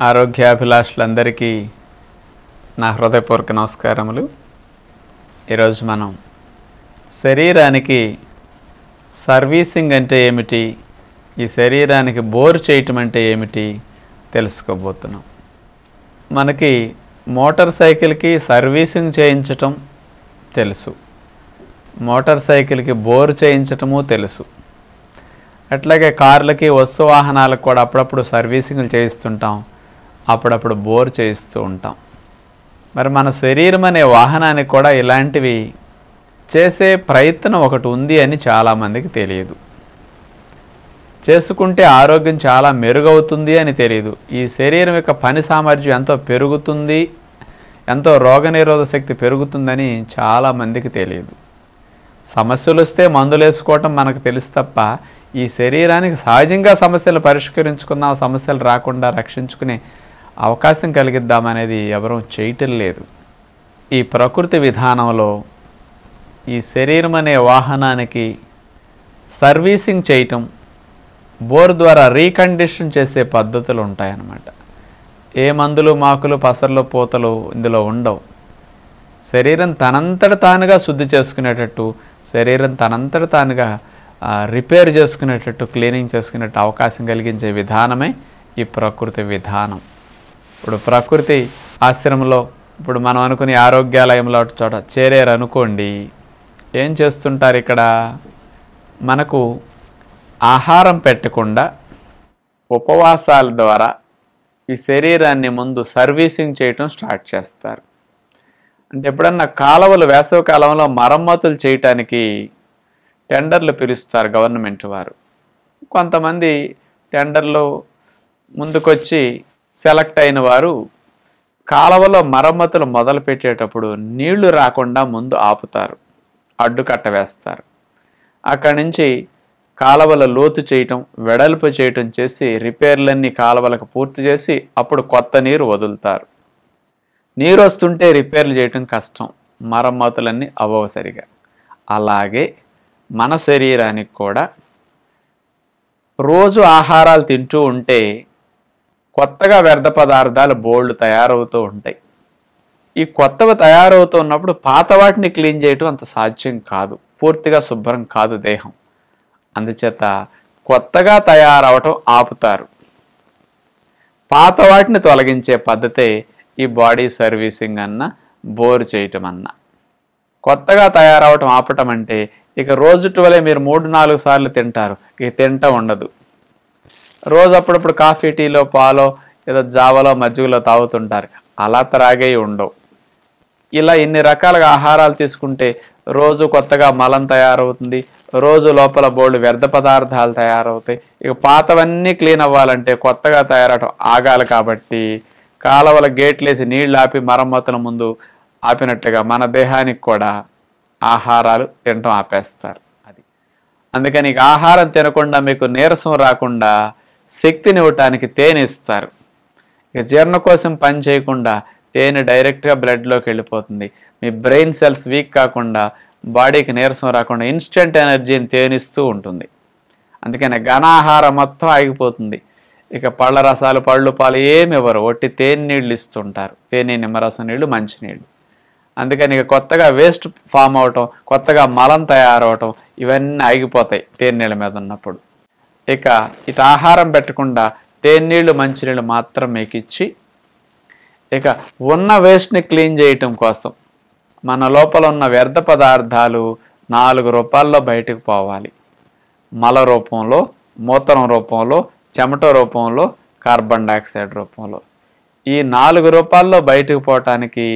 ఆరోగ్యాభిలాషులందరికీ నా హృదయపూర్వక నమస్కారములు. ఈరోజు మనం శరీరానికి సర్వీసింగ్ అంటే ఏమిటి, ఈ శరీరానికి బోర్ చేయటం అంటే ఏమిటి తెలుసుకోబోతున్నాం. మనకి మోటార్ సైకిల్కి సర్వీసింగ్ చేయించటం తెలుసు, మోటార్ సైకిల్కి బోర్ చేయించటము తెలుసు. అట్లాగే కార్లకి వస్తు వాహనాలకు కూడా అప్పుడప్పుడు సర్వీసింగ్లు చేయిస్తుంటాం, అప్పుడప్పుడు బోర్ చేయిస్తూ ఉంటాం. మరి మన శరీరం అనే వాహనానికి కూడా ఇలాంటివి చేసే ప్రయత్నం ఒకటి ఉంది అని చాలామందికి తెలియదు. చేసుకుంటే ఆరోగ్యం చాలా మెరుగవుతుంది అని తెలియదు. ఈ శరీరం యొక్క పని సామర్థ్యం ఎంతో పెరుగుతుంది, ఎంతో రోగనిరోధక శక్తి పెరుగుతుందని చాలామందికి తెలియదు. సమస్యలు వస్తే మందులు వేసుకోవటం మనకు తెలుసు తప్ప, ఈ శరీరానికి సహజంగా సమస్యలు పరిష్కరించుకుందాం, సమస్యలు రాకుండా రక్షించుకునే అవకాశం కలిగిద్దామనేది ఎవరూ చేయటం లేదు. ఈ ప్రకృతి విధానంలో ఈ శరీరం అనే వాహనానికి సర్వీసింగ్ చేయటం, బోర్ ద్వారా రీకండిషన్ చేసే పద్ధతులు ఉంటాయన్నమాట. ఏ మందులు మాకులు పసర్లు పూతలు ఇందులో ఉండవు. శరీరం తనంతట తానుగా శుద్ధి చేసుకునేటట్టు, శరీరం తనంతట తానుగా రిపేర్ చేసుకునేటట్టు, క్లీనింగ్ చేసుకునేటట్టు అవకాశం కలిగించే విధానమే ఈ ప్రకృతి విధానం. ఇప్పుడు ప్రకృతి ఆశ్రమంలో ఇప్పుడు మనం అనుకునే ఆరోగ్యాలయంలో చోట చేరారు అనుకోండి, ఏం చేస్తుంటారు? ఇక్కడ మనకు ఆహారం పెట్టకుండా ఉపవాసాల ద్వారా ఈ శరీరాన్ని ముందు సర్వీసింగ్ చేయటం స్టార్ట్ చేస్తారు. అంటే ఎప్పుడన్నా కాలువలు వేసవి కాలంలో మరమ్మతులు చేయటానికి టెండర్లు పిలుస్తారు గవర్నమెంట్ వారు. కొంతమంది టెండర్లు ముందుకొచ్చి సెలెక్ట్ అయిన వారు కాలువలో మరమ్మతులు మొదలు పెట్టేటప్పుడు నీళ్లు రాకుండా ముందు ఆపుతారు, అడ్డుకట్ట వేస్తారు. అక్కడి నుంచి కాలువల లోతు చేయటం, వెడల్పు చేయటం చేసి రిపేర్లన్నీ కాలువలకు పూర్తి చేసి అప్పుడు కొత్త నీరు వదులుతారు. నీరు వస్తుంటే రిపేర్లు చేయటం కష్టం, మరమ్మతులన్నీ అవ్వవు సరిగా. అలాగే మన శరీరానికి కూడా రోజు ఆహారాలు తింటూ ఉంటే కొత్తగా వ్యర్థ పదార్థాలు బోల్డ్ తయారవుతూ ఉంటాయి. ఈ కొత్తవి తయారవుతూ ఉన్నప్పుడు పాత వాటిని క్లీన్ చేయటం అంత సాధ్యం కాదు, పూర్తిగా శుభ్రం కాదు దేహం. అందుచేత కొత్తగా తయారవటం ఆపుతారు. పాత వాటిని తొలగించే పద్ధతే ఈ బాడీ సర్వీసింగ్ అన్న, బోర్ చేయటం అన్న. కొత్తగా తయారవటం ఆపటం అంటే ఇక రోజుటి వలె మీరు 3-4 సార్లు తింటారు, ఇక తింట ఉండదు. రోజు అప్పుడప్పుడు కాఫీ, టీలో, పాలో, ఏదో జావలో, మజ్జిగలో తాగుతుంటారు, అలా త్రాగే ఉండవు. ఇలా ఇన్ని రకాలుగా ఆహారాలు తీసుకుంటే రోజు కొత్తగా మలం తయారవుతుంది, రోజు లోపల బోల్డ్ వ్యర్థ పదార్థాలు తయారవుతాయి. ఇక పాతవన్నీ క్లీన్ అవ్వాలంటే కొత్తగా తయారవటం ఆగాలి. కాబట్టి కాలువల గేట్లేసి నీళ్లు ఆపి మరమ్మతుల ముందు ఆపినట్టుగా మన దేహానికి కూడా ఆహారాలు తినటం ఆపేస్తారు. అందుకని ఆహారం తినకుండా మీకు నీరసం రాకుండా శక్తిని ఇవ్వటానికి తేనె ఇస్తారు. ఇక జీర్ణకోశం పని చేయకుండా తేనె డైరెక్ట్గా బ్లడ్లోకి వెళ్ళిపోతుంది. మీ బ్రెయిన్ సెల్స్ వీక్ కాకుండా, బాడీకి నీరసం రాకుండా ఇన్స్టెంట్ ఎనర్జీని తేనిస్తూ ఉంటుంది. అందుకని ఘనాహారం మొత్తం ఆగిపోతుంది. ఇక పళ్ళ రసాలు, పళ్ళు, పాలు ఏమి ఇవ్వరు, ఒట్టి తేనె నీళ్ళు ఇస్తుంటారు, తేనె, నిమ్మరసం నీళ్ళు, మంచినీళ్ళు. అందుకని ఇక కొత్తగా వేస్ట్ ఫామ్ అవటం, కొత్తగా మలం తయారవటం ఇవన్నీ ఆగిపోతాయి తేనెళ్ళ మీద ఉన్నప్పుడు. ఇక ఇటు ఆహారం పెట్టకుండా తేనీళ్ళు, మంచినీళ్ళు మాత్రం మీకు ఇచ్చి, ఇక ఉన్న వేస్ట్ని క్లీన్ చేయటం కోసం మన లోపల ఉన్న వ్యర్థ పదార్థాలు 4 రూపాల్లో బయటకు పోవాలి. మల రూపంలో, మూత్రం రూపంలో, చెమట రూపంలో, కార్బన్ డైఆక్సైడ్ రూపంలో. ఈ 4 రూపాల్లో బయటకు పోవటానికి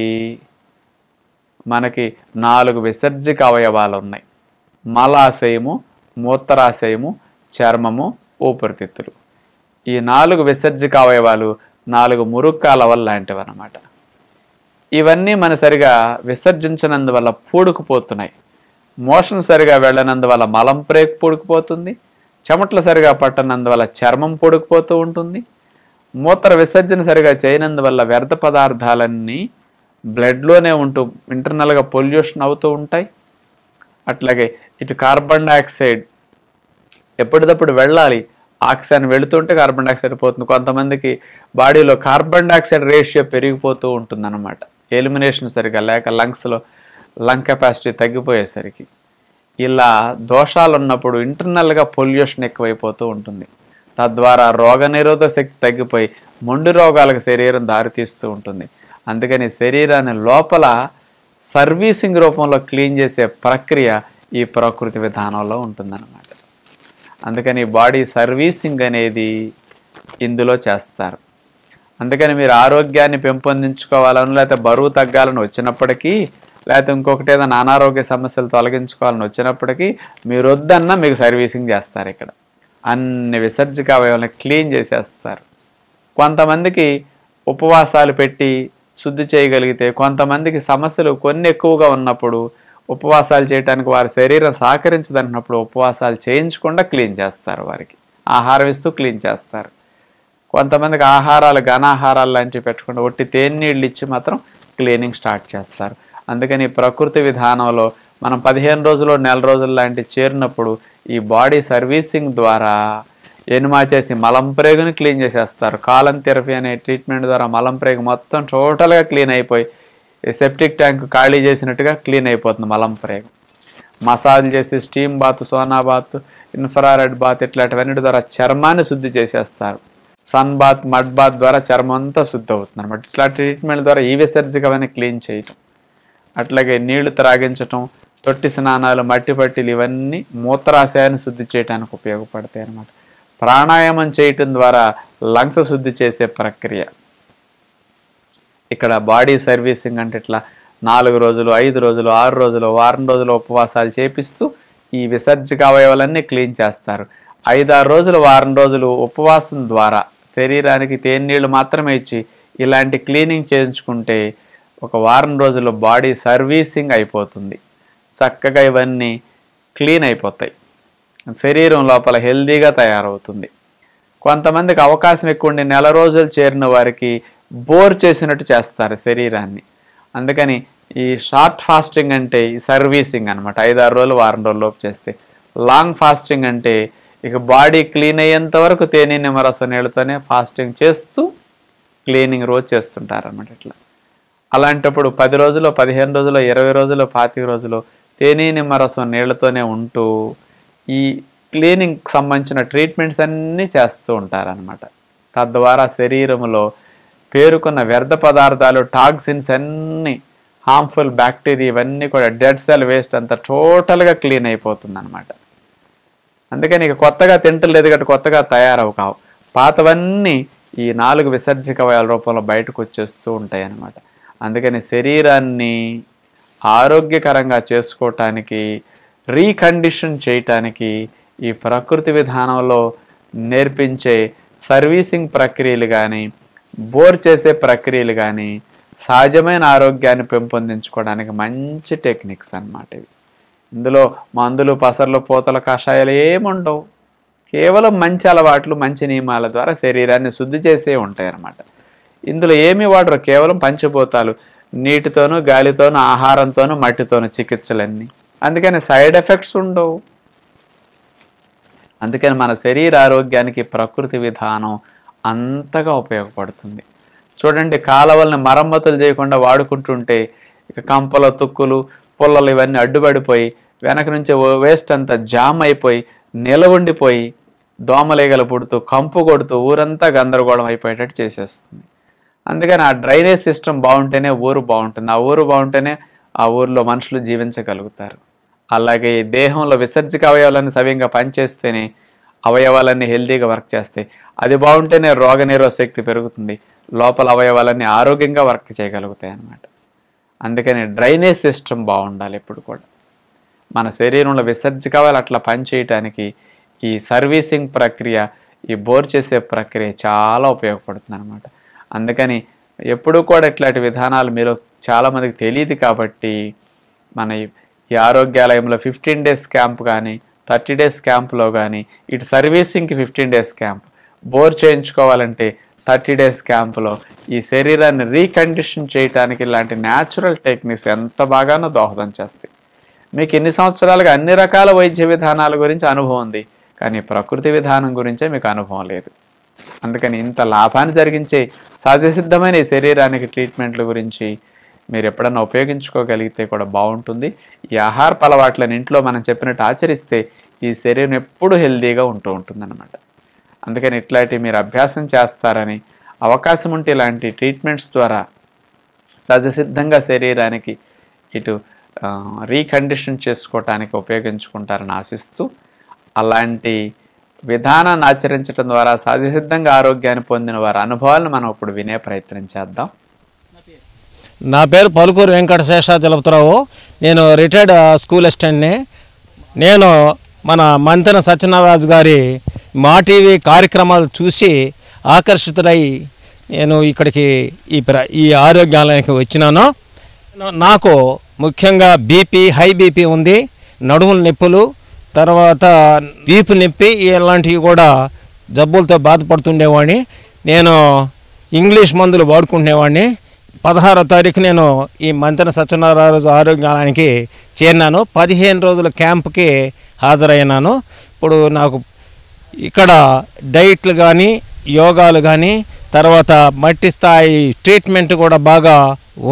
మనకి 4 విసర్జిక అవయవాలు ఉన్నాయి. మలాశయము, మూత్రాశయము, చర్మము, ఊపిరితిత్తులు. ఈ 4 విసర్జిక అవయవాలు 4 మురుక్కాలవలు లాంటివి అన్నమాట. ఇవన్నీ మన సరిగా విసర్జించినందువల్ల పూడుకుపోతున్నాయి. మోషన్ సరిగా వెళ్ళనందువల్ల మలం ప్రేక్ పూడుకుపోతుంది, చెమటలు సరిగా పట్టనందువల్ల చర్మం పూడుకుపోతూ ఉంటుంది, మూత్ర విసర్జన సరిగా చేయనందువల్ల వ్యర్థ పదార్థాలన్నీ బ్లడ్లోనే ఉంటూ ఇంటర్నల్గా పొల్యూషన్ అవుతూ ఉంటాయి. అట్లాగే ఇటు కార్బన్ డైఆక్సైడ్ ఎప్పటికప్పుడు వెళ్ళాలి, ఆక్సిజన్ వెళుతుంటే కార్బన్ డైఆక్సైడ్ పోతుంది. కొంతమందికి బాడీలో కార్బన్ డైఆక్సైడ్ రేషియో పెరిగిపోతూ ఉంటుందన్నమాట. ఎలిమినేషన్ సరిగా లేక లంగ్స్లో లంగ్ కెపాసిటీ తగ్గిపోయేసరికి. ఇలా దోషాలు ఉన్నప్పుడు ఇంటర్నల్గా పొల్యూషన్ ఎక్కువైపోతూ ఉంటుంది. తద్వారా రోగనిరోధక శక్తి తగ్గిపోయి మొండి రోగాలకు శరీరం దారితీస్తూ ఉంటుంది. అందుకని శరీరాన్ని లోపల సర్వీసింగ్ రూపంలో క్లీన్ చేసే ప్రక్రియ ఈ ప్రకృతి విధానంలో ఉంటుందన్నమాట. అందుకని బాడీ సర్వీసింగ్ అనేది ఇందులో చేస్తారు. అందుకని మీరు ఆరోగ్యాన్ని పెంపొందించుకోవాలని లేకపోతే బరువు తగ్గాలని వచ్చినప్పటికీ, లేకపోతే ఇంకొకటి ఏదైనా అనారోగ్య సమస్యలు తొలగించుకోవాలని వచ్చినప్పటికీ మీరు వద్దన్నా మీకు సర్వీసింగ్ చేస్తారు. ఇక్కడ అన్ని విసర్జక అవయవాలను క్లీన్ చేసేస్తారు. కొంతమందికి ఉపవాసాలు పెట్టి శుద్ధి చేయగలిగితే, కొంతమందికి సమస్యలు కొన్ని ఎక్కువగా ఉన్నప్పుడు ఉపవాసాలు చేయడానికి వారి శరీరం సహకరించదన్నప్పుడు ఉపవాసాలు చేయించకుండా క్లీన్ చేస్తారు. వారికి ఆహారం ఇస్తూ క్లీన్ చేస్తారు. కొంతమందికి ఆహారాలు ఘనాహారాలు లాంటివి పెట్టకుండా ఒట్టి తేనీళ్ళు ఇచ్చి మాత్రం క్లీనింగ్ స్టార్ట్ చేస్తారు. అందుకని ప్రకృతి విధానంలో మనం 15 రోజులు నెల రోజులు లాంటివి చేరినప్పుడు ఈ బాడీ సర్వీసింగ్ ద్వారా ఎనుమా చేసి మలంప్రేగుని క్లీన్ చేసేస్తారు. కాలం థెరపీ అనే ట్రీట్మెంట్ ద్వారా మలంప్రేగు మొత్తం టోటల్గా క్లీన్ అయిపోయి సెప్టిక్ ట్యాంక్ ఖాళీ చేసినట్టుగా క్లీన్ అయిపోతుంది మలంప్రేగు. మసాజ్ చేసి steam bath, sauna bath, infrared bath ఇట్లాంటివన్నీ ద్వారా చర్మాన్ని శుద్ధి చేసేస్తారు. సన్ బాత్, మడ్ బాత్ ద్వారా చర్మం అంతా శుద్ధి అవుతుంది అనమాట. ఇట్లా ట్రీట్మెంట్ ద్వారా ఈ విసర్జకమైన క్లీన్ చేయటం, అట్లాగే నీళ్లు త్రాగించటం, తొట్టి స్నానాలు, మట్టి పట్టీలు ఇవన్నీ మూత్రాశయాన్ని శుద్ధి చేయడానికి ఉపయోగపడతాయి అన్నమాట. ప్రాణాయామం చేయటం ద్వారా లంగ్స్ శుద్ధి చేసే ప్రక్రియ. ఇక్కడ బాడీ సర్వీసింగ్ అంటే ఇట్లా 4 రోజులు, 5 రోజులు, 6 రోజులు, వారం రోజులు ఉపవాసాలు చేపిస్తూ ఈ విసర్జక అవయవాలన్నీ క్లీన్ చేస్తారు. 5-6 రోజులు, వారం రోజులు ఉపవాసం ద్వారా శరీరానికి తేనీళ్ళు మాత్రమే ఇచ్చి ఇలాంటి క్లీనింగ్ చేయించుకుంటే ఒక వారం రోజుల్లో బాడీ సర్వీసింగ్ అయిపోతుంది. చక్కగా ఇవన్నీ క్లీన్ అయిపోతాయి. శరీరం లోపల హెల్దీగా తయారవుతుంది. కొంతమందికి అవకాశం ఎక్కువ ఉండి నెల రోజులు చేరిన వారికి బోర్ చేసినట్టు చేస్తారు శరీరాన్ని. అందుకని ఈ షార్ట్ ఫాస్టింగ్ అంటే ఈ సర్వీసింగ్ అనమాట. 5-6 రోజులు, వారం రోజుల లోపు చేస్తే. లాంగ్ ఫాస్టింగ్ అంటే ఇక బాడీ క్లీన్ అయ్యేంత వరకు తేనె నిమ్మరసం నీళ్ళతోనే ఫాస్టింగ్ చేస్తూ క్లీనింగ్ రోజు చేస్తుంటారన్నమాట. ఇట్లా అలాంటప్పుడు 10 రోజులు, 15 రోజులు, 20 రోజులు, 25 రోజులు తేనె నిమ్మరసం నీళ్లతోనే ఉంటూ ఈ క్లీనింగ్ సంబంధించిన ట్రీట్మెంట్స్ అన్నీ చేస్తూ ఉంటారనమాట. తద్వారా శరీరంలో పేరుకున్న వ్యర్థ పదార్థాలు, టాక్సిన్స్ అన్నీ, హార్మ్ఫుల్ బ్యాక్టీరియా ఇవన్నీ కూడా, డెడ్ సెల్ వేస్ట్ అంతా టోటల్గా క్లీన్ అయిపోతుంది అనమాట. అందుకని ఇక కొత్తగా తింటలేదు కాబట్టి కొత్తగా తయారవు కావు. పాతవన్నీ ఈ 4 విసర్జక అవయవాల రూపంలో బయటకు వచ్చేస్తూ ఉంటాయి అన్నమాట. అందుకని శరీరాన్ని ఆరోగ్యకరంగా చేసుకోవటానికి, రీకండిషన్ చేయటానికి ఈ ప్రకృతి విధానంలో నేర్పించే సర్వీసింగ్ ప్రక్రియలు కానీ, బోర్ చేసే ప్రక్రియలు కానీ సహజమైన ఆరోగ్యాన్ని పెంపొందించుకోవడానికి మంచి టెక్నిక్స్ అన్నమాట ఇవి. ఇందులో మందులు, పసర్లు, పూతల కషాయాలు ఏముండవు. కేవలం మంచి అలవాట్లు, మంచి నియమాల ద్వారా శరీరాన్ని శుద్ధి చేసే ఉంటాయి అన్నమాట. ఇందులో ఏమి వాడరు, కేవలం పంచభూతాలు, నీటితోనూ, గాలితోనూ, ఆహారంతోనూ, మట్టితోనూ చికిత్సలన్నీ. అందుకని సైడ్ ఎఫెక్ట్స్ ఉండవు. అందుకని మన శరీర ఆరోగ్యానికి ప్రకృతి విధానం అంతగా ఉపయోగపడుతుంది. చూడండి, కాలువల్ని మరమ్మతులు చేయకుండా వాడుకుంటుంటే ఇక కంపలు, తుక్కులు, పుల్లలు ఇవన్నీ అడ్డుపడిపోయి వెనక నుంచి వేస్ట్ అంతా జామ్ అయిపోయి నిలవండిపోయి దోమలేగలు పుడుతూ కంపు కొడుతూ ఊరంతా గందరగోళం అయిపోయేటట్టు చేసేస్తుంది. అందుకని ఆ డ్రైనేజ్ సిస్టమ్ బాగుంటేనే ఊరు బాగుంటుంది. ఆ ఊరు బాగుంటేనే ఆ ఊరిలో మనుషులు జీవించగలుగుతారు. అలాగే దేహంలో విసర్జక అవయవాలన్నీ సవ్యంగా పనిచేస్తేనే అవయవాలన్నీ హెల్దీగా వర్క్ చేస్తాయి. అది బాగుంటేనే రోగనిరోధక శక్తి పెరుగుతుంది. లోపల అవయవాలన్నీ ఆరోగ్యంగా వర్క్ చేయగలుగుతాయి అన్నమాట. అందుకని డ్రైనేజ్ సిస్టమ్ బాగుండాలి ఎప్పుడు కూడా. మన శరీరంలో విసర్జక అవయవాలు అట్లా పనిచేయటానికి ఈ సర్వీసింగ్ ప్రక్రియ, ఈ బోర్ చేసే ప్రక్రియ చాలా ఉపయోగపడుతుంది అన్నమాట. అందుకని ఎప్పుడు కూడా ఇట్లాంటి విధానాలు మీరు చాలామందికి తెలియదు కాబట్టి మన ఈ ఆరోగ్యాలయంలో 15 డేస్ క్యాంప్ కానీ, 30 డేస్ క్యాంప్లో కానీ, ఇటు సర్వీసింగ్కి 15 డేస్ క్యాంప్, బోర్ చేయించుకోవాలంటే 30 డేస్ క్యాంపులో ఈ శరీరాన్ని రీకండిషన్ చేయడానికి ఇలాంటి న్యాచురల్ టెక్నిక్స్ ఎంత బాగానో దోహదం చేస్తాయి. మీకు ఎన్ని సంవత్సరాలుగా అన్ని రకాల వైద్య విధానాల గురించి అనుభవం ఉంది, కానీ ప్రకృతి విధానం గురించే మీకు అనుభవం లేదు. అందుకని ఇంత లాభాన్ని జరిగించే సహజసిద్ధమైన ఈ శరీరానికి ట్రీట్మెంట్ల గురించి మీరు ఎప్పుడన్నా ఉపయోగించుకోగలిగితే కూడా బాగుంటుంది. ఈ ఆహారపు అలవాట్లను ఇంట్లో మనం చెప్పినట్టు ఆచరిస్తే ఈ శరీరం ఎప్పుడూ హెల్దీగా ఉంటుందన్నమాట. అందుకని ఇట్లాంటివి మీరు అభ్యాసం చేస్తారని, అవకాశం ఉంటే ఇలాంటి ట్రీట్మెంట్స్ ద్వారా సహజసిద్ధంగా శరీరానికి ఇటు రీకండిషన్ చేసుకోవటానికి ఉపయోగించుకుంటారని ఆశిస్తూ, అలాంటి విధానాన్ని ఆచరించడం ద్వారా సహజసిద్ధంగా ఆరోగ్యాన్ని పొందిన వారి అనుభవాలను మనం ఇప్పుడు వినే ప్రయత్నం చేద్దాం. నా పేరు పలుకూరు వెంకట శేషాచలపతిరావు. నేను రిటైర్డ్ స్కూల్ అసిస్టెంట్ని. నేను మన మంతెన సత్యనారాయణ గారి మా టీవీ కార్యక్రమాలు చూసి ఆకర్షితుడై నేను ఇక్కడికి ఈ ఆరోగ్యాలయానికి వచ్చినాను. నాకు ముఖ్యంగా హై బీపీ ఉంది, నడుముల నొప్పులు, తర్వాత వీపు నొప్పి, ఇలాంటివి కూడా జబ్బులతో బాధపడుతుండేవాడిని. నేను ఇంగ్లీష్ మందులు వాడుకునేవాడిని. 16వ తారీఖు నేను ఈ మంతెన సత్యనారాయణ ఆరోగ్యాలయానికి చేరినాను. 15 రోజుల క్యాంప్కి హాజరైనాను. ఇప్పుడు నాకు ఇక్కడ డైట్లు కానీ, యోగాలు కానీ, తర్వాత మట్టి స్థాయి ట్రీట్మెంట్ కూడా బాగా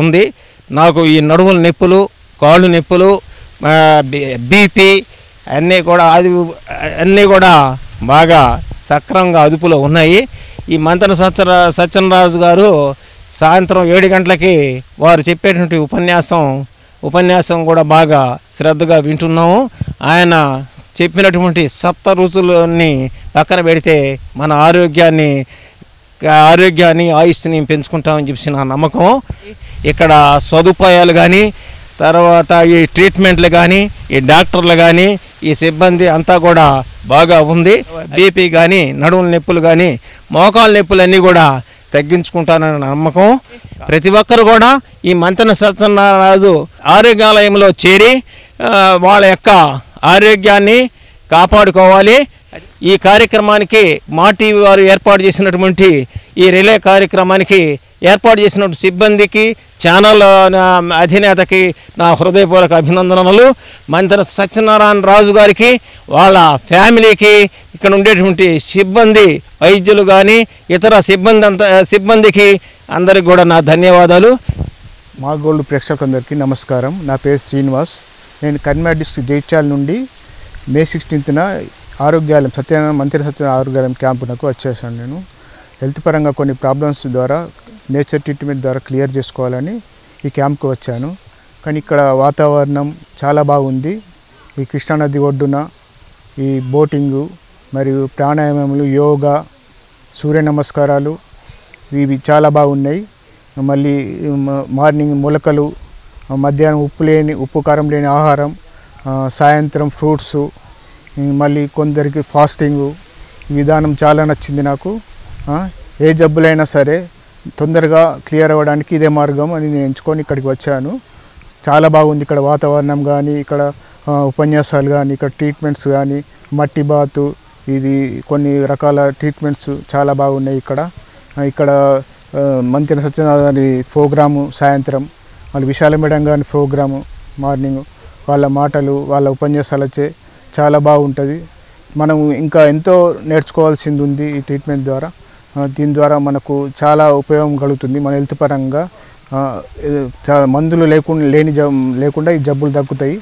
ఉంది. నాకు ఈ నడుముల నొప్పులు, కాళ్ళు నొప్పులు, బీపీ అన్నీ కూడా బాగా సక్రమంగా అదుపులో ఉన్నాయి. ఈ మంతెన సత్యనారాయణ గారు సాయంత్రం 7 గంటలకి వారు చెప్పేటువంటి ఉపన్యాసం కూడా బాగా శ్రద్ధగా వింటున్నాము. ఆయన చెప్పినటువంటి సప్త రుచులని పక్కన పెడితే మన ఆరోగ్యాన్ని ఆయుష్ని పెంచుకుంటామని చెప్పి నా నమ్మకం. ఇక్కడ సదుపాయాలు కానీ, తర్వాత ఈ ట్రీట్మెంట్లు కానీ, ఈ డాక్టర్లు కానీ, ఈ సిబ్బంది అంతా కూడా బాగా ఉంది. బీపీ కానీ, నడుముల నొప్పులు కానీ, మోకాళ్ళ నొప్పులన్నీ కూడా తగ్గించుకుంటానని నమ్మకం. ప్రతి ఒక్కరు కూడా ఈ మంతెన సత్యనారాయణ ఆరోగ్యాలయంలో చేరి వాళ్ళ యొక్క ఆరోగ్యాన్ని కాపాడుకోవాలి. ఈ కార్యక్రమానికి మా టీవీ వారు ఏర్పాటు చేసినటువంటి ఈ రిలే కార్యక్రమానికి ఏర్పాటు చేసినటువంటి సిబ్బందికి, ఛానల్ అధినేతకి నా హృదయపూర్వక అభినందనలు. మంతెన సత్యనారాయణ రాజు గారికి, వాళ్ళ ఫ్యామిలీకి, ఇక్కడ ఉండేటువంటి సిబ్బంది, వైద్యులు కానీ ఇతర సిబ్బందికి అందరికి కూడా నా ధన్యవాదాలు. మా గోల్డ్ ప్రేక్షకులందరికీ నమస్కారం. నా పేరు శ్రీనివాస్. నేను కరీంనగర్ డిస్ట్రిక్ట్ జైత్యాల నుండి మే 16న మంతెన సత్యనారాయణ ఆరోగ్యాలయం క్యాంపునకు వచ్చేసాను. నేను హెల్త్ పరంగా కొన్ని ప్రాబ్లమ్స్ ద్వారా నేచర్ ట్రీట్మెంట్ ద్వారా క్లియర్ చేసుకోవాలని ఈ క్యాంప్కి వచ్చాను. కానీ ఇక్కడ వాతావరణం చాలా బాగుంది. ఈ కృష్ణానది ఒడ్డున ఈ బోటింగు మరియు ప్రాణాయామములు, యోగా, సూర్య నమస్కారాలు ఇవి చాలా బాగున్నాయి. మళ్ళీ మార్నింగ్ మొలకలు, మధ్యాహ్నం ఉప్పు కారం లేని ఆహారం, సాయంత్రం ఫ్రూట్సు, మళ్ళీ కొందరికి ఫాస్టింగు, ఈ విధానం చాలా నచ్చింది నాకు. ఏ జబ్బులైనా సరే తొందరగా క్లియర్ అవ్వడానికి ఇదే మార్గం అని నేను ఎంచుకొని ఇక్కడికి వచ్చాను. చాలా బాగుంది ఇక్కడ వాతావరణం కానీ, ఇక్కడ ఉపన్యాసాలు కానీ, ఇక్కడ ట్రీట్మెంట్స్ కానీ, మట్టి బాతు, ఇది కొన్ని రకాల ట్రీట్మెంట్స్ చాలా బాగున్నాయి. ఇక్కడ మంతెన సత్యనారాయణ ప్రోగ్రాము సాయంత్రం, మళ్ళీ విశాల మేడం గారి ప్రోగ్రాము మార్నింగ్, వాళ్ళ మాటలు, వాళ్ళ ఉపన్యాసాలచే చాలా బాగుంటుంది. మనం ఇంకా ఎంతో నేర్చుకోవాల్సింది ఉంది ఈ ట్రీట్మెంట్ ద్వారా. దీని ద్వారా మనకు చాలా ఉపయోగం కలుగుతుంది. మన హెల్త్ పరంగా మందులు లేకుండా ఈ జబ్బులు తగ్గుతాయి.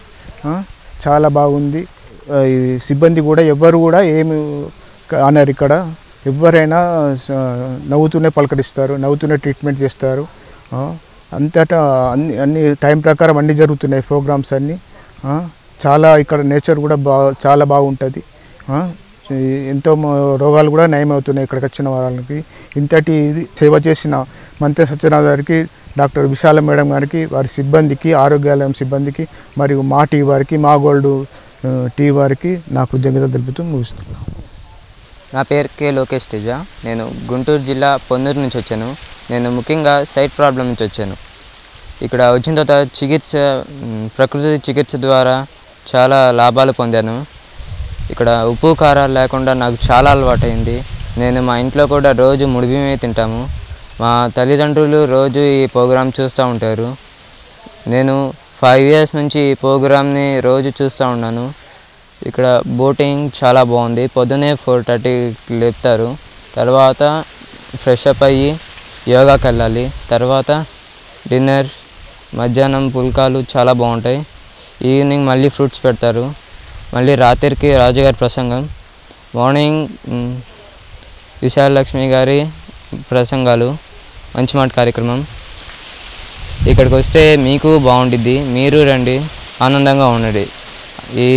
చాలా బాగుంది. ఈ సిబ్బంది కూడా ఎవ్వరు కూడా ఏమి అనరు. ఇక్కడ ఎవరైనా నవ్వుతూనే పలకరిస్తారు, నవ్వుతూనే ట్రీట్మెంట్ చేస్తారు. అంతటా అన్ని టైం ప్రకారం అన్నీ జరుగుతున్నాయి ప్రోగ్రామ్స్ అన్నీ. చాలా ఇక్కడ నేచర్ కూడా చాలా బాగుంటుంది. ఎంతో రోగాలు కూడా నయమవుతున్నాయి ఇక్కడికి వచ్చిన వాళ్ళకి. ఇంతటి సేవ చేసిన మంతెన సత్యనారాయణ గారికి, డాక్టర్ విశాల మేడం గారికి, వారి సిబ్బందికి, ఆరోగ్యాలయం సిబ్బందికి, మరియు మా టీవీ వారికి, మా గోల్డ్ టీవీ వారికి నా కృతజ్ఞతలు తెలుపుతూ ముగిస్తున్నాను. నా పేరు కే లోకేష్ తేజ. నేను గుంటూరు జిల్లా పొందూరు నుంచి వచ్చాను. నేను ముఖ్యంగా సైట్ ప్రాబ్లం నుంచి వచ్చాను. ఇక్కడ వచ్చిన తర్వాత ప్రకృతి చికిత్స ద్వారా చాలా లాభాలు పొందాను. ఇక్కడ ఉప్పు కారాలు లేకుండా నాకు చాలా అలవాటైంది. నేను మా ఇంట్లో కూడా రోజు ముడిబియ్యమే తింటాము. మా తల్లిదండ్రులు రోజు ఈ ప్రోగ్రాం చూస్తూ ఉంటారు. నేను 5 years నుంచి ఈ ప్రోగ్రామ్ని రోజు చూస్తూ ఉన్నాను. ఇక్కడ బోటింగ్ చాలా బాగుంది. పొద్దున్నే 4:30కి లేపుతారు. తర్వాత ఫ్రెష్ అప్ అయ్యి యోగాకి వెళ్ళాలి. తర్వాత డిన్నర్, మధ్యాహ్నం పుల్కాలు చాలా బాగుంటాయి. ఈవినింగ్ మళ్ళీ ఫ్రూట్స్ పెడతారు. మళ్ళీ రాత్రికి రాజుగారి ప్రసంగం. మార్నింగ్ విశాలలక్ష్మి గారి ప్రసంగాలు, మంచి మాట కార్యక్రమం. ఇక్కడికి వస్తే మీకు బాగుండిద్ది. మీరు రండి, ఆనందంగా ఉండండి. ఈ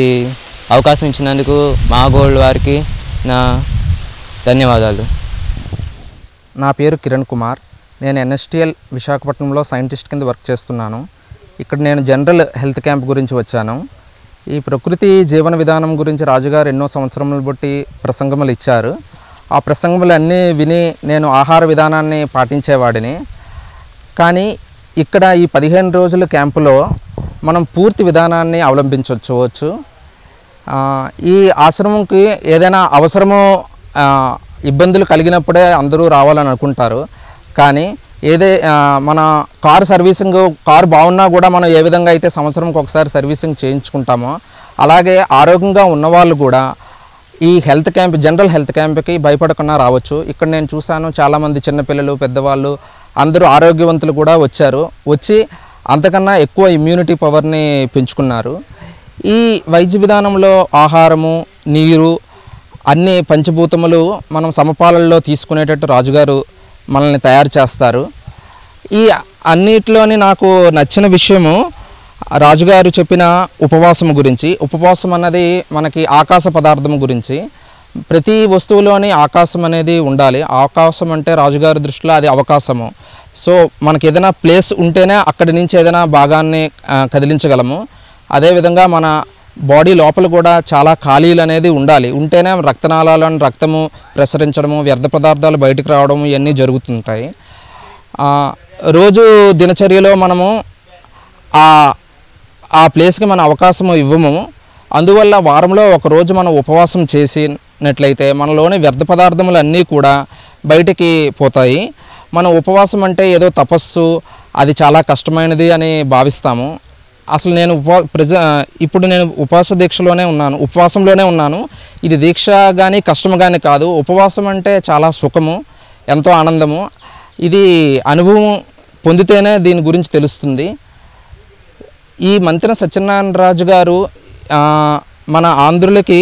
అవకాశం ఇచ్చినందుకు మా గోల్డ్ వారికి నా ధన్యవాదాలు. నా పేరు కిరణ్ కుమార్. నేను ఎన్ఎస్టిఎల్ విశాఖపట్నంలో సైంటిస్ట్ కింద వర్క్ చేస్తున్నాను. ఇక్కడ నేను జనరల్ హెల్త్ క్యాంప్ గురించి వచ్చాను. ఈ ప్రకృతి జీవన విధానం గురించి రాజుగారు ఎన్నో సంవత్సరములు బట్టి ప్రసంగములు ఇచ్చారు. ఆ ప్రసంగములు అన్నీ విని నేను ఆహార విధానాన్ని పాటించేవాడిని. కానీ ఇక్కడ ఈ 15 రోజుల క్యాంపులో మనం పూర్తి విధానాన్ని అవలంబించవచ్చు. ఈ ఆశ్రమంకి ఏదైనా అవసరమో ఇబ్బందులు కలిగినప్పుడే అందరూ రావాలని అనుకుంటారు. కానీ మన కారు సర్వీసింగ్, కారు బాగున్నా కూడా మనం ఏ విధంగా అయితే సంవత్సరంకి ఒకసారి సర్వీసింగ్ చేయించుకుంటామో అలాగే ఆరోగ్యంగా ఉన్నవాళ్ళు కూడా ఈ హెల్త్ క్యాంప్, జనరల్ హెల్త్ క్యాంప్కి భయపడకుండా రావచ్చు. ఇక్కడ నేను చూశాను, చాలామంది చిన్నపిల్లలు, పెద్దవాళ్ళు అందరూ ఆరోగ్యవంతులు కూడా వచ్చి అంతకన్నా ఎక్కువ ఇమ్యూనిటీ పవర్ని పెంచుకున్నారు. ఈ వైద్య విధానంలో ఆహారము, నీరు, అన్ని పంచభూతములు మనం సమపాలనలో తీసుకునేటట్టు రాజుగారు మనల్ని తయారు చేస్తారు. ఈ అన్నిటిలోని నాకు నచ్చిన విషయము రాజుగారు చెప్పిన ఉపవాసం గురించి. ఉపవాసం అన్నది మనకి ఆకాశ పదార్థం గురించి. ప్రతి వస్తువులోని ఆకాశం అనేది ఉండాలి. ఆకాశం అంటే రాజుగారి దృష్టిలో అది అవకాశము. సో మనకి ఏదైనా ప్లేస్ ఉంటేనే అక్కడి నుంచి ఏదైనా భాగాన్ని కదిలించగలము. అదేవిధంగా మన బాడీ లోపల కూడా చాలా ఖాళీలు అనేది ఉండాలి. ఉంటేనే రక్తనాళాలను రక్తము ప్రసరించడము, వ్యర్థ పదార్థాలు బయటకు రావడము ఇవన్నీ జరుగుతుంటాయి. రోజు దినచర్యలో మనము ఆ ప్లేస్కి మన అవకాశం ఇవ్వము. అందువల్ల వారంలో ఒకరోజు మనం ఉపవాసం చేసినట్లయితే మనలోని వ్యర్థ పదార్థములు అన్నీ కూడా బయటికి పోతాయి. మనం ఉపవాసం అంటే ఏదో తపస్సు, అది చాలా కష్టమైనది అని భావిస్తాము. అసలు నేను ఇప్పుడు నేను ఉపవాసంలోనే ఉన్నాను. ఇది దీక్ష కానీ కష్టం కానీ కాదు. ఉపవాసం అంటే చాలా సుఖము, ఎంతో ఆనందము. ఇది అనుభవం పొందితేనే దీని గురించి తెలుస్తుంది. ఈ మంతెన సత్యనారాయణ రాజు గారు మన ఆంధ్రులకి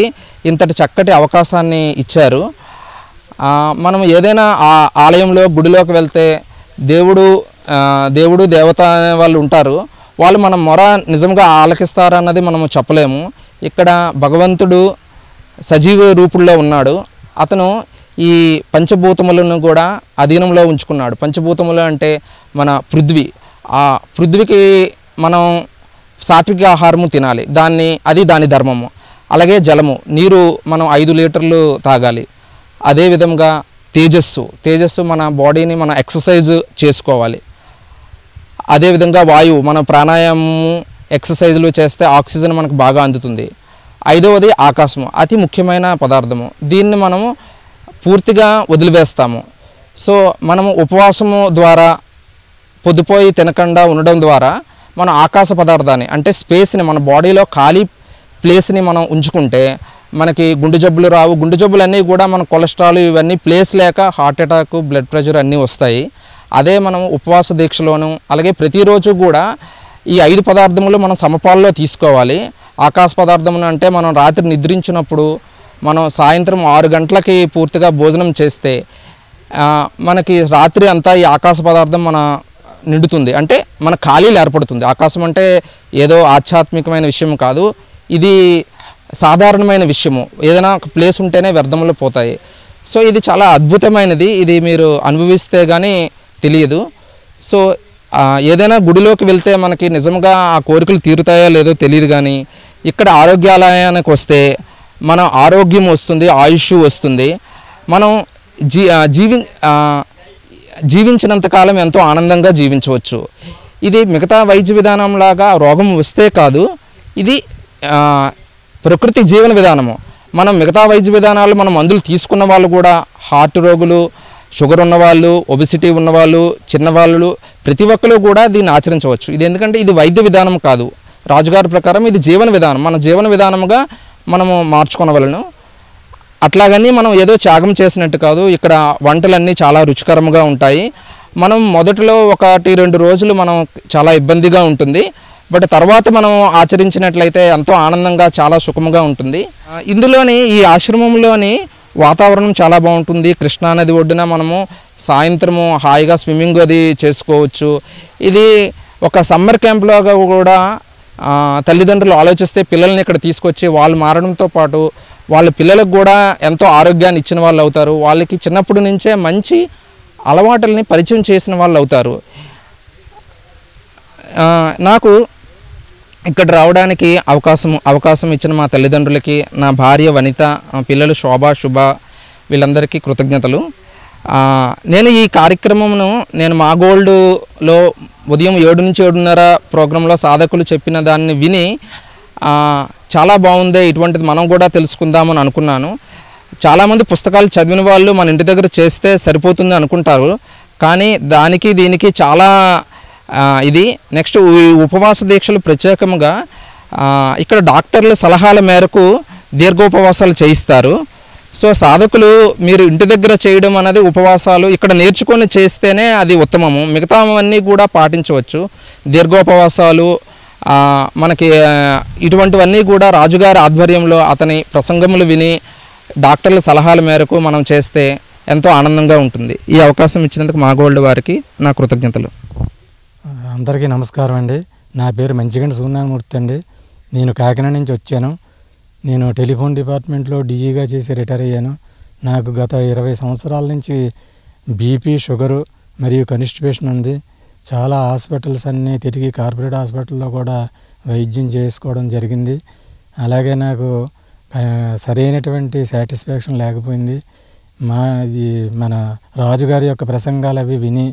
ఇంతటి చక్కటి అవకాశాన్ని ఇచ్చారు. మనం ఏదైనా ఆలయంలో, గుడిలోకి వెళ్తే దేవుడు దేవత అనే వాళ్ళు ఉంటారు. వాళ్ళు మన మొర నిజంగా ఆలకిస్తారన్నది మనము చెప్పలేము. ఇక్కడ భగవంతుడు సజీవ రూపుల్లో ఉన్నాడు. అతను ఈ పంచభూతములను కూడా అధీనంలో ఉంచుకున్నాడు. పంచభూతములు అంటే మన పృథ్వీ. ఆ పృథ్వీకి మనం సాత్విక ఆహారము తినాలి, దాని ధర్మము. అలాగే జలము, నీరు మనం 5 లీటర్లు తాగాలి. అదేవిధంగా తేజస్సు మన బాడీని మనం ఎక్సర్సైజ్ చేసుకోవాలి. అదేవిధంగా వాయువు, మన ప్రాణాయామము, ఎక్సర్సైజులు చేస్తే ఆక్సిజన్ మనకు బాగా అందుతుంది. 5వది ఆకాశము, అతి ముఖ్యమైన పదార్థము. దీన్ని మనము పూర్తిగా వదిలివేస్తాము. సో మనము ఉపవాసము ద్వారా, పొద్దుపోయి తినకుండా ఉండడం ద్వారా మన ఆకాశ పదార్థాన్ని అంటే స్పేస్ని, మన బాడీలో ఖాళీ ప్లేస్ని మనం ఉంచుకుంటే మనకి గుండె జబ్బులు రావు. గుండె జబ్బులన్నీ కూడా మన కొలెస్ట్రాల్ ఇవన్నీ ప్లేస్ లేక హార్ట్ అటాక్, బ్లడ్ ప్రెషర్ అన్నీ వస్తాయి. అదే మనం ఉపవాస దీక్షలోను అలాగే ప్రతిరోజు కూడా ఈ 5 పదార్థములు మనం సమపాల్లో తీసుకోవాలి. ఆకాశ పదార్థములు అంటే మనం రాత్రి నిద్రించినప్పుడు మనం సాయంత్రం 6 గంటలకి పూర్తిగా భోజనం చేస్తే మనకి రాత్రి అంతా ఈ ఆకాశ పదార్థం మన నిండుతుంది. అంటే మన ఖాళీలు ఏర్పడుతుంది. ఆకాశం అంటే ఏదో ఆధ్యాత్మికమైన విషయం కాదు, ఇది సాధారణమైన విషయము. ఏదైనా ఒక ప్లేస్ ఉంటేనే వ్యర్థములు పోతాయి. సో ఇది చాలా అద్భుతమైనది. ఇది మీరు అనుభవిస్తే కానీ తెలియదు. సో ఏదైనా గుడిలోకి వెళ్తే మనకి నిజంగా ఆ కోరికలు తీరుతాయో లేదో తెలియదు. కానీ ఇక్కడ ఆరోగ్యాలయానికి వస్తే మన ఆరోగ్యం వస్తుంది, ఆయుష్ వస్తుంది. మనం జీవించినంతకాలం ఎంతో ఆనందంగా జీవించవచ్చు. ఇది మిగతా వైద్య విధానంలాగా రోగం వస్తే కాదు, ఇది ప్రకృతి జీవన విధానము. మనం మిగతా వైద్య విధానాలు మనం మందులు తీసుకున్న వాళ్ళు కూడా, హార్ట్ రోగులు, షుగర్ ఉన్నవాళ్ళు, ఒబిసిటీ ఉన్నవాళ్ళు, చిన్నవాళ్ళు, ప్రతి ఒక్కరు కూడా దీన్ని ఆచరించవచ్చు. ఇది ఎందుకంటే ఇది వైద్య విధానం కాదు, రాజుగారి ప్రకారం ఇది జీవన విధానం. మన జీవన విధానముగా మనము మార్చుకొనవలను. అట్లాగని మనం ఏదో త్యాగం చేసినట్టు కాదు. ఇక్కడ వంటలన్నీ చాలా రుచికరంగా ఉంటాయి. మనం మొదట్లో 1-2 రోజులు మనం చాలా ఇబ్బందిగా ఉంటుంది. బట్ తర్వాత మనం ఆచరించినట్లయితే ఎంతో ఆనందంగా చాలా సుఖంగా ఉంటుంది. ఇందులోని ఈ ఆశ్రమంలోని వాతావరణం చాలా బాగుంటుంది. కృష్ణానది ఒడ్డున మనము సాయంత్రము హాయిగా స్విమ్మింగ్ అది చేసుకోవచ్చు. ఇది ఒక సమ్మర్ క్యాంప్లాగా కూడా తల్లిదండ్రులు ఆలోచిస్తే పిల్లల్ని ఇక్కడ తీసుకొచ్చి వాళ్ళు మారడంతో పాటు వాళ్ళ పిల్లలకు కూడా ఎంతో ఆరోగ్యాన్ని ఇచ్చిన వాళ్ళు అవుతారు. వాళ్ళకి చిన్నప్పటి నుంచే మంచి అలవాటుల్ని పరిచయం చేసిన వాళ్ళు అవుతారు. నాకు ఇక్కడ రావడానికి అవకాశం ఇచ్చిన మా తల్లిదండ్రులకి, నా భార్య వనిత, పిల్లలు శోభ, శుభ వీళ్ళందరికీ కృతజ్ఞతలు. నేను ఈ కార్యక్రమమును మా గోల్డ్లో ఉదయం 7 నుంచి 7:30 ప్రోగ్రాంలో సాధకులు చెప్పిన దాన్ని విని చాలా బాగుంది, ఇటువంటిది మనం కూడా తెలుసుకుందామని అనుకున్నాను. చాలామంది పుస్తకాలు చదివిన వాళ్ళు మన ఇంటి దగ్గర చేస్తే సరిపోతుంది అనుకుంటారు. కానీ దానికి దీనికి చాలా ఇది నెక్స్ట్ ఈ ఉపవాస దీక్షలు ప్రత్యేకంగా ఇక్కడ డాక్టర్ల సలహాల మేరకు దీర్ఘోపవాసాలు చేయిస్తారు. సో సాధకులు మీరు ఇంటి దగ్గర చేయడం అనేది ఉపవాసాలు ఇక్కడ నేర్చుకొని చేస్తేనే అది ఉత్తమము. మిగతావన్నీ కూడా పాటించవచ్చు. దీర్ఘోపవాసాలు మనకి ఇటువంటివన్నీ కూడా రాజుగారి ఆధ్వర్యంలో అతని ప్రసంగములు విని డాక్టర్ల సలహాల మేరకు మనం చేస్తే ఎంతో ఆనందంగా ఉంటుంది. ఈ అవకాశం ఇచ్చినందుకు మా గోల్డ్ వారికి నా కృతజ్ఞతలు. అందరికీ నమస్కారం అండి. నా పేరు మంచిగంటి సూర్యనారాయణమూర్తి అండి. నేను కాకినాడ నుంచి వచ్చాను. నేను టెలిఫోన్ డిపార్ట్మెంట్లో డీఈగా చేసి రిటైర్ అయ్యాను. నాకు గత 20 సంవత్సరాల నుంచి బీపీ, షుగరు మరియు కాన్స్టిపేషన్ ఉంది. చాలా హాస్పిటల్స్ అన్నీ తిరిగి కార్పొరేట్ హాస్పిటల్లో కూడా వైద్యం చేసుకోవడం జరిగింది. అలాగే నాకు సరైనటువంటి సాటిస్ఫాక్షన్ లేకపోయింది. మన రాజుగారి యొక్క ప్రసంగాలు అవి విని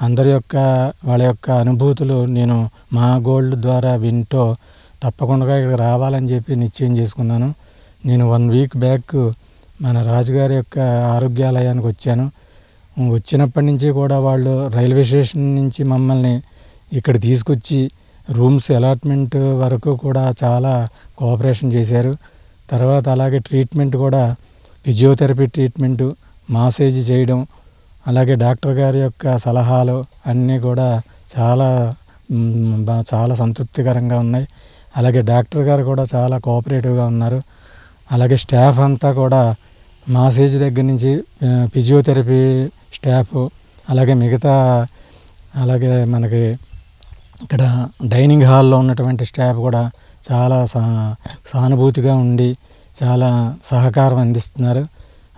అందరి యొక్క వాళ్ళ యొక్క అనుభూతులు నేను మా గోల్డ్ ద్వారా వింటూ తప్పకుండా ఇక్కడ రావాలని చెప్పి నిశ్చయం చేసుకున్నాను. నేను 1 వీక్ బ్యాక్ మన రాజుగారి యొక్క ఆరోగ్యాలయానికి వచ్చాను. వచ్చినప్పటి నుంచి కూడా వాళ్ళు రైల్వే స్టేషన్ నుంచి మమ్మల్ని ఇక్కడ తీసుకొచ్చి రూమ్స్ అలాట్మెంట్ వరకు కూడా చాలా కోఆపరేషన్ చేశారు. తర్వాత అలాగే ట్రీట్మెంట్ కూడా ఫిజియోథెరపీ ట్రీట్మెంటు, మాసేజ్ చేయడం, అలాగే డాక్టర్ గారి యొక్క సలహాలు అన్నీ కూడా చాలా సంతృప్తికరంగా ఉన్నాయి. అలాగే డాక్టర్ గారు కూడా చాలా కోఆపరేటివ్గా ఉన్నారు. అలాగే స్టాఫ్ అంతా కూడా మాసేజ్ దగ్గర నుంచి ఫిజియోథెరపీ స్టాఫ్, అలాగే మిగతా అలాగే మనకి ఇక్కడ డైనింగ్ హాల్లో ఉన్నటువంటి స్టాఫ్ కూడా చాలా సానుభూతిగా ఉండి చాలా సహకారం అందిస్తున్నారు.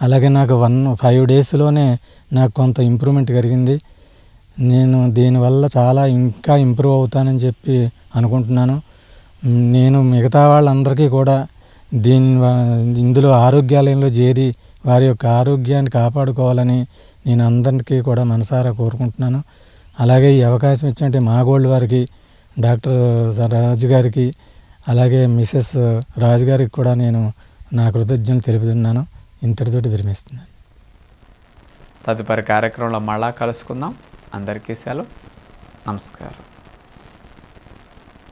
అలాగే నాకు 5 డేస్లోనే నాకు కొంత ఇంప్రూవ్మెంట్ కలిగింది. నేను దీనివల్ల చాలా ఇంకా ఇంప్రూవ్ అవుతానని చెప్పి అనుకుంటున్నాను. నేను మిగతా వాళ్ళందరికీ కూడా ఇందులో ఆరోగ్యాలయంలో చేరి వారి యొక్క ఆరోగ్యాన్ని కాపాడుకోవాలని నేను అందరికీ కూడా మనసారా కోరుకుంటున్నాను. అలాగే ఈ అవకాశం ఇచ్చినట్టు మా గోల్డ్ వారికి, డాక్టర్ రాజు గారికి, అలాగే మిసెస్ రాజు గారికి కూడా నేను నా కృతజ్ఞతలు తెలుపుతున్నాను. ఇంతటితోటి విరమిస్తున్నాను. తదుపరి కార్యక్రమంలో మళ్ళా కలుసుకుందాం. అందరికీ సెలవు. నమస్కారం.